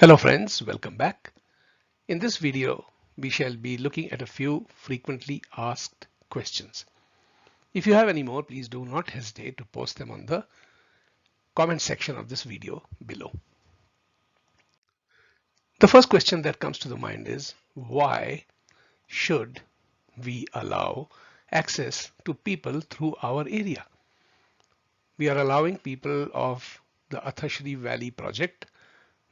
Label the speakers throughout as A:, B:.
A: Hello friends, welcome back. In this video, we shall be looking at a few frequently asked questions. If you have any more, please do not hesitate to post them on the comment section of this video below. The first question that comes to the mind is, why should we allow access to people through our area? We are allowing people of the Athashri Valley project,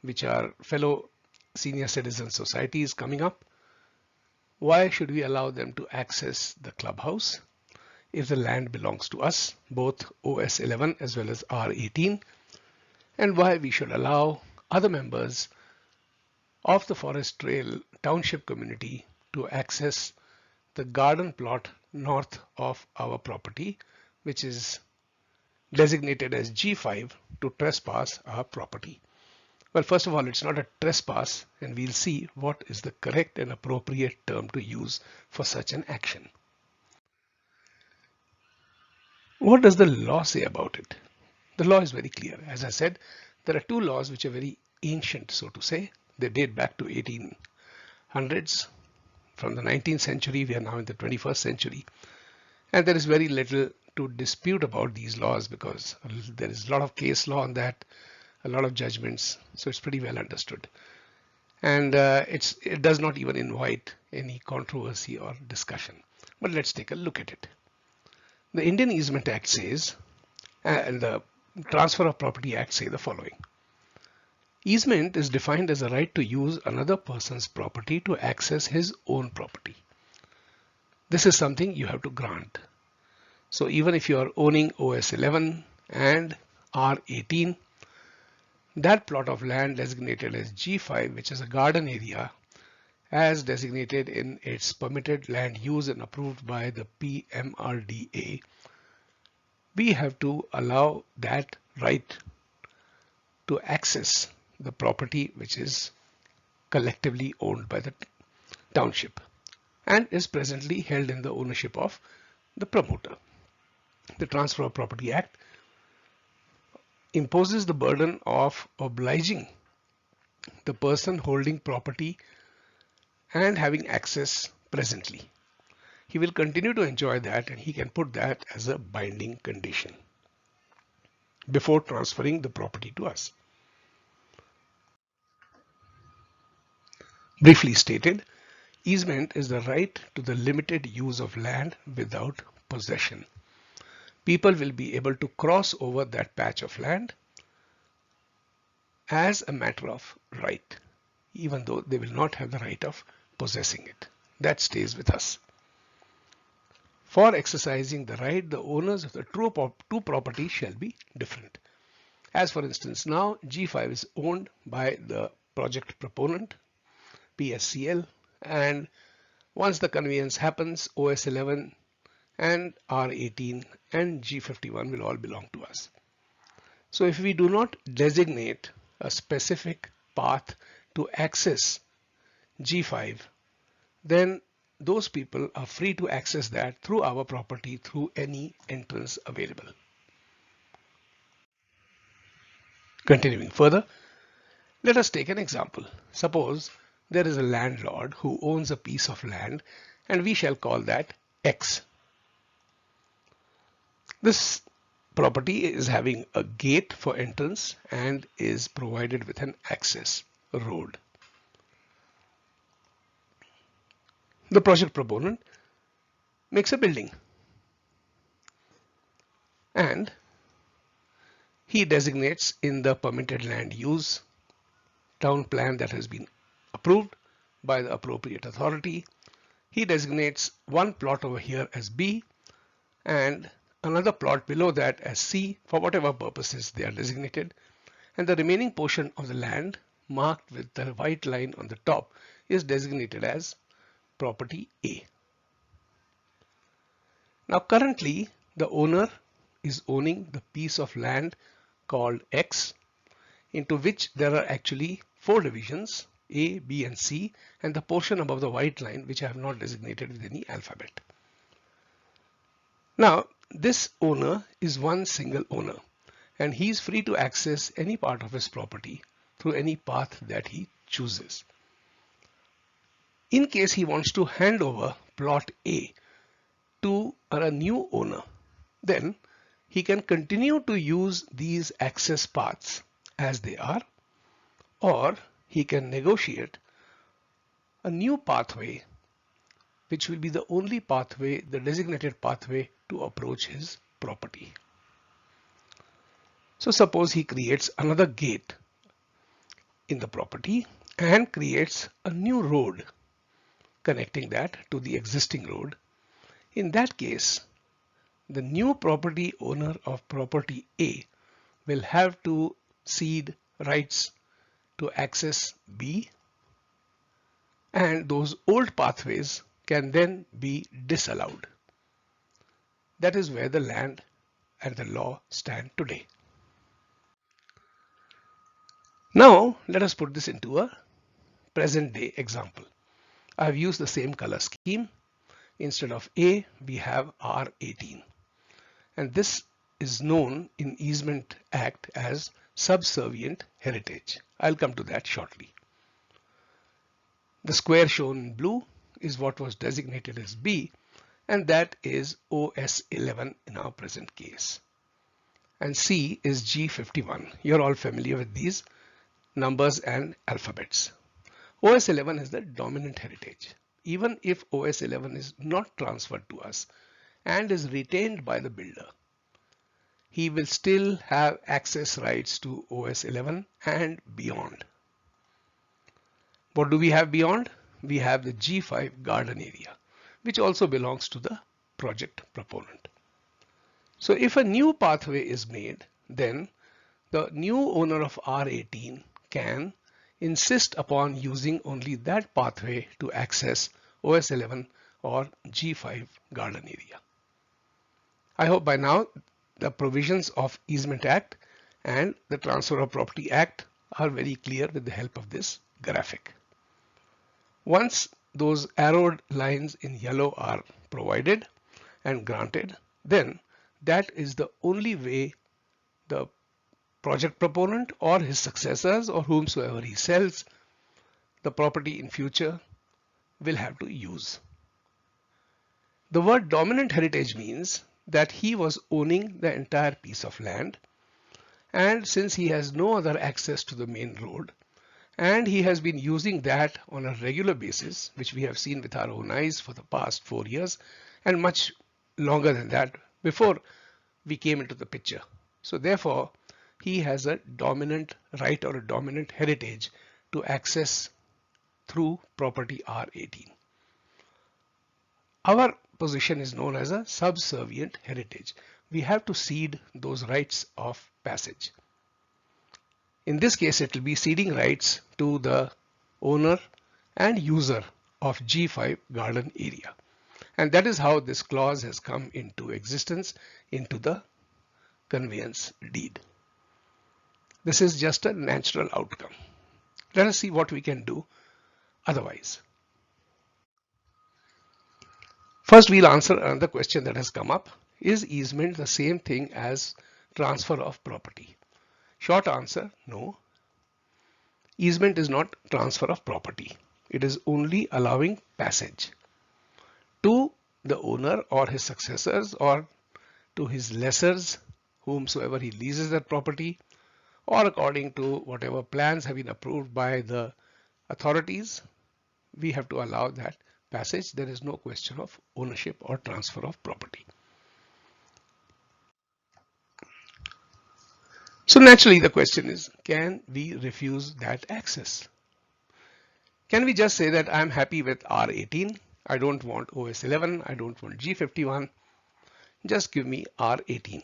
A: which are fellow senior citizen societies coming up. Why should we allow them to access the clubhouse if the land belongs to us, both OS 11 as well as R 18, and why we should allow other members of the Forest Trail Township community to access the garden plot north of our property, which is designated as G5, to trespass our property. Well, first of all, it's not a trespass, and we'll see what is the correct and appropriate term to use for such an action. What does the law say about it? The law is very clear. As I said, there are two laws which are very ancient, so to say. They date back to 1800s. From the 19th century, we are now in the 21st century. And there is very little to dispute about these laws because there is a lot of case law on that, a lot of judgments, so it's pretty well understood. And it does not even invite any controversy or discussion. But let's take a look at it. The Indian Easement Act says, and the Transfer of Property Act say the following. Easement is defined as a right to use another person's property to access his own property. This is something you have to grant. So even if you are owning OS 11 and R 18, that plot of land designated as G5, which is a garden area, as designated in its permitted land use and approved by the PMRDA, we have to allow that right to access the property which is collectively owned by the township and is presently held in the ownership of the promoter. The Transfer of Property Act imposes the burden of obliging the person holding property and having access presently. He will continue to enjoy that, and he can put that as a binding condition before transferring the property to us. Briefly stated, easement is the right to the limited use of land without possession. People will be able to cross over that patch of land as a matter of right, even though they will not have the right of possessing it. That stays with us. For exercising the right, the owners of the two properties shall be different. As for instance, now G5 is owned by the project proponent, PSCL, and once the conveyance happens, OS 11 and R 18 and G51 will all belong to us. So if we do not designate a specific path to access G5, then those people are free to access that through our property through any entrance available. Continuing further, let us take an example. Suppose there is a landlord who owns a piece of land, and we shall call that X. This property is having a gate for entrance and is provided with an access road. The project proponent makes a building and he designates in the permitted land use town plan that has been approved by the appropriate authority. He designates one plot over here as B and another plot below that as C for whatever purposes they are designated, and the remaining portion of the land marked with the white line on the top is designated as property A. Now currently the owner is owning the piece of land called X, into which there are actually 4 divisions, A, B and C, and the portion above the white line which I have not designated with any alphabet. Now this owner is one single owner, and he is free to access any part of his property through any path that he chooses. In case he wants to hand over plot A to a new owner, then he can continue to use these access paths as they are, or he can negotiate a new pathway which will be the only pathway, the designated pathway to approach his property. So suppose he creates another gate in the property and creates a new road connecting that to the existing road. In that case, the new property owner of property A will have to cede rights to access B, and those old pathways can then be disallowed. That is where the land and the law stand today. Now let us put this into a present day example. I have used the same color scheme. Instead of A, we have R18, and this is known in Easement Act as subservient heritage. I'll come to that shortly. The square shown in blue is what was designated as B, and that is OS11 in our present case. And C is G51. You're all familiar with these numbers and alphabets. OS11 is the dominant heritage. Even if OS11 is not transferred to us and is retained by the builder, he will still have access rights to OS11 and beyond. What do we have beyond? We have the G5 garden area, which also belongs to the project proponent. So if a new pathway is made, then the new owner of R18 can insist upon using only that pathway to access OS11 or G5 garden area. I hope by now the provisions of Easement Act and the Transfer of Property Act are very clear with the help of this graphic. Once those arrowed lines in yellow are provided and granted, then that is the only way the project proponent or his successors or whomsoever he sells the property in future will have to use. The word dominant heritage means that he was owning the entire piece of land, and since he has no other access to the main road and he has been using that on a regular basis, which we have seen with our own eyes for the past 4 years and much longer than that before we came into the picture. So therefore, he has a dominant right or a dominant heritage to access through property R18. Our position is known as a subservient heritage. We have to cede those rights of passage. In this case, it will be ceding rights to the owner and user of G5 garden area. And that is how this clause has come into existence into the conveyance deed. This is just a natural outcome. Let us see what we can do otherwise. First, we'll answer another question that has come up. Is easement the same thing as transfer of property? Short answer, no. Easement is not transfer of property. It is only allowing passage to the owner or his successors or to his lessors, whomsoever he leases that property, or according to whatever plans have been approved by the authorities. We have to allow that passage. There is no question of ownership or transfer of property. So naturally the question is, can we refuse that access? Can we just say that I'm happy with R18? I don't want OS11. I don't want G51. Just give me R18.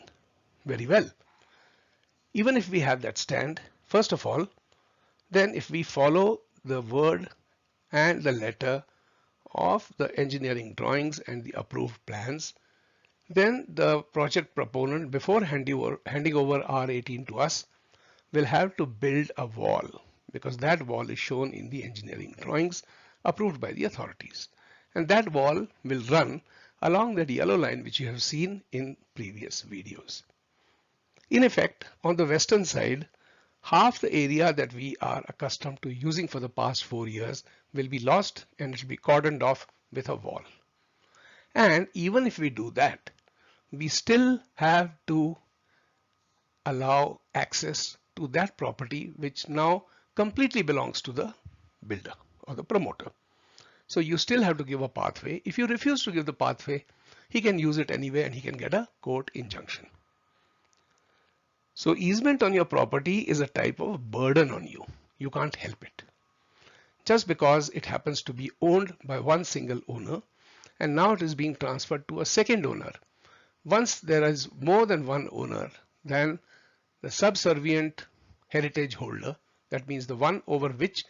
A: Very well. Even if we have that stand, first of all, then if we follow the word and the letter of the engineering drawings and the approved plans, then the project proponent, before handing over R18 to us, will have to build a wall, because that wall is shown in the engineering drawings approved by the authorities. And that wall will run along that yellow line which you have seen in previous videos. In effect, on the western side, half the area that we are accustomed to using for the past 4 years will be lost, and it will be cordoned off with a wall. And even if we do that, we still have to allow access to that property which now completely belongs to the builder or the promoter. So you still have to give a pathway. If you refuse to give the pathway, he can use it anyway and he can get a court injunction. So easement on your property is a type of burden on you. You can't help it. Just because it happens to be owned by one single owner and now it is being transferred to a second owner. Once there is more than one owner, then the subservient heritage holder, that means the one over which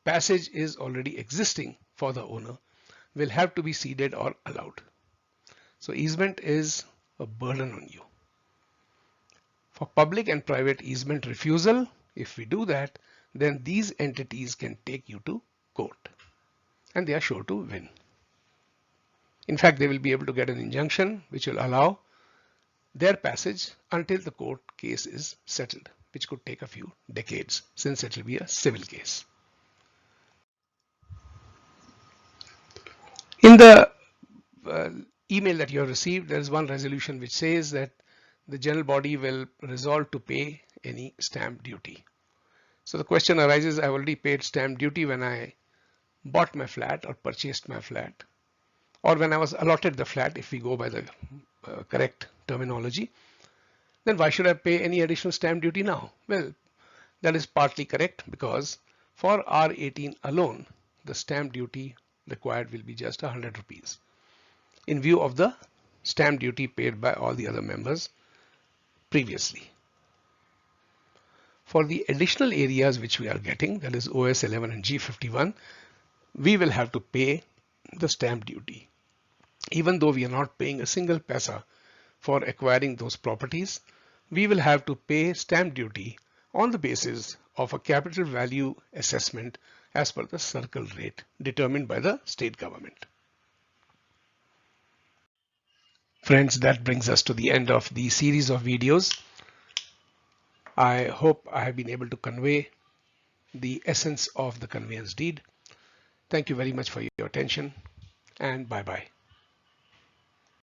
A: passage is already existing for the owner, will have to be ceded or allowed. So easement is a burden on you. For public and private easement refusal, if we do that, then these entities can take you to court and they are sure to win. In fact, they will be able to get an injunction which will allow their passage until the court case is settled, which could take a few decades since it will be a civil case. In the email that you have received, there is one resolution which says that the general body will resolve to pay any stamp duty. So the question arises, I already paid stamp duty when I bought my flat or purchased my flat, or when I was allotted the flat, if we go by the correct terminology, then why should I pay any additional stamp duty now? Well, that is partly correct, because for R18 alone, the stamp duty required will be just 100 rupees in view of the stamp duty paid by all the other members previously. For the additional areas which we are getting, that is OS 11 and G51, we will have to pay the stamp duty. Even though we are not paying a single paisa for acquiring those properties, we will have to pay stamp duty on the basis of a capital value assessment as per the circle rate determined by the state government. Friends, that brings us to the end of the series of videos. I hope I have been able to convey the essence of the conveyance deed. Thank you very much for your attention, and bye-bye.